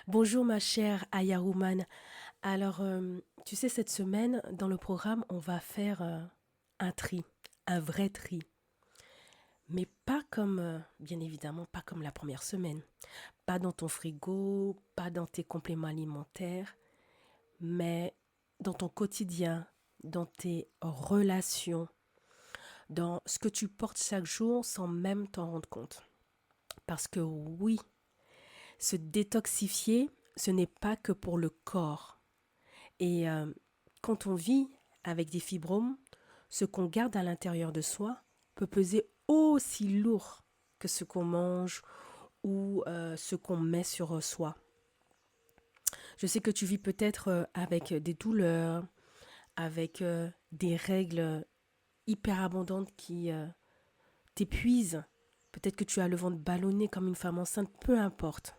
Bonjour ma chère Ayahuman. Alors, tu sais, cette semaine, dans le programme, on va faire un tri, un vrai tri. Mais pas comme, bien évidemment, pas comme la première semaine. Pas dans ton frigo, pas dans tes compléments alimentaires, mais dans ton quotidien, dans tes relations, dans ce que tu portes chaque jour sans même t'en rendre compte. Parce que oui, se détoxifier, ce n'est pas que pour le corps. Et quand on vit avec des fibromes, ce qu'on garde à l'intérieur de soi peut peser aussi lourd que ce qu'on mange ou ce qu'on met sur soi. Je sais que tu vis peut-être avec des douleurs, avec des règles hyper abondantes qui t'épuisent. Peut-être que tu as le ventre ballonné comme une femme enceinte, peu importe.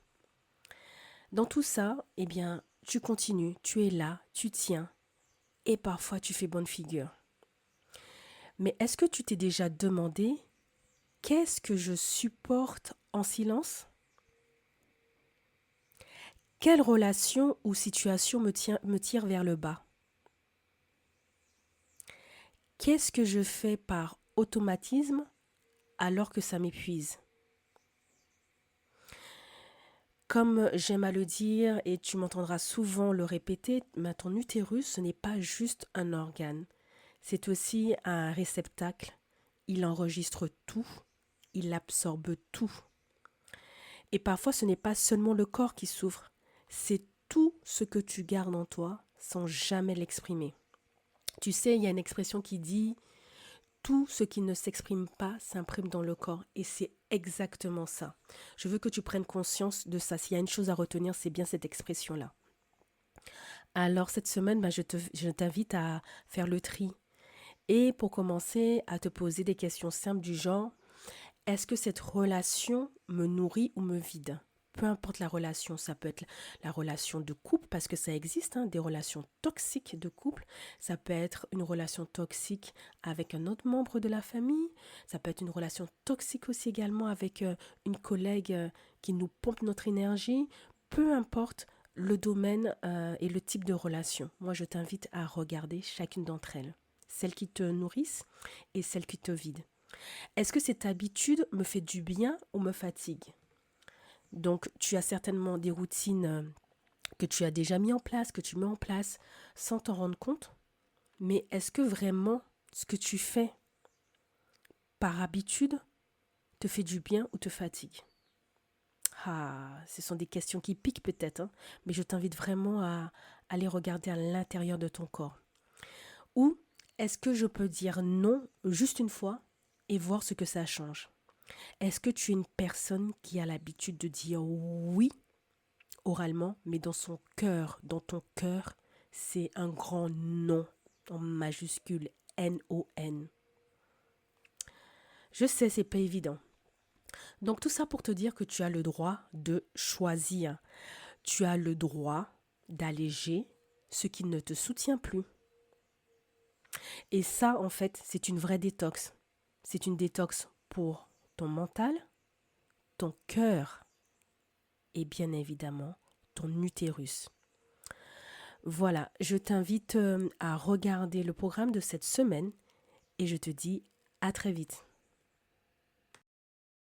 Dans tout ça, eh bien, tu continues, tu es là, tu tiens, et parfois tu fais bonne figure. Mais est-ce que tu t'es déjà demandé qu'est-ce que je supporte en silence? Quelle relation ou situation me tire vers le bas? Qu'est-ce que je fais par automatisme alors que ça m'épuise? Comme j'aime à le dire et tu m'entendras souvent le répéter, ton utérus, ce n'est pas juste un organe, c'est aussi un réceptacle. Il enregistre tout, il absorbe tout. Et parfois, ce n'est pas seulement le corps qui souffre, c'est tout ce que tu gardes en toi sans jamais l'exprimer. Tu sais, il y a une expression qui dit tout ce qui ne s'exprime pas s'imprime dans le corps. Et c'est exactement ça. Je veux que tu prennes conscience de ça. S'il y a une chose à retenir, c'est bien cette expression-là. Alors cette semaine, je t'invite à faire le tri. Et pour commencer, à te poser des questions simples du genre, est-ce que cette relation me nourrit ou me vide? Peu importe la relation, ça peut être la relation de couple, parce que ça existe, hein, des relations toxiques de couple. Ça peut être une relation toxique avec un autre membre de la famille. Ça peut être une relation toxique aussi également avec une collègue qui nous pompe notre énergie. Peu importe le domaine et le type de relation. Moi, je t'invite à regarder chacune d'entre elles. Celles qui te nourrissent et celles qui te vident. Est-ce que cette habitude me fait du bien ou me fatigue? Donc, tu as certainement des routines que tu as déjà mis en place, que tu mets en place sans t'en rendre compte. Mais est-ce que vraiment ce que tu fais par habitude te fait du bien ou te fatigue? Ah, ce sont des questions qui piquent peut-être, hein, mais je t'invite vraiment à aller regarder à l'intérieur de ton corps. Ou est-ce que je peux dire non juste une fois et voir ce que ça change? Est-ce que tu es une personne qui a l'habitude de dire oui oralement, mais dans son cœur, dans ton cœur, c'est un grand non en majuscule N-O-N. Je sais, c'est pas évident. Donc tout ça pour te dire que tu as le droit de choisir. Tu as le droit d'alléger ce qui ne te soutient plus. Et ça, en fait, c'est une vraie détox. C'est une détox pour ton mental, ton cœur et bien évidemment ton utérus. Voilà, je t'invite à regarder le programme de cette semaine et je te dis à très vite.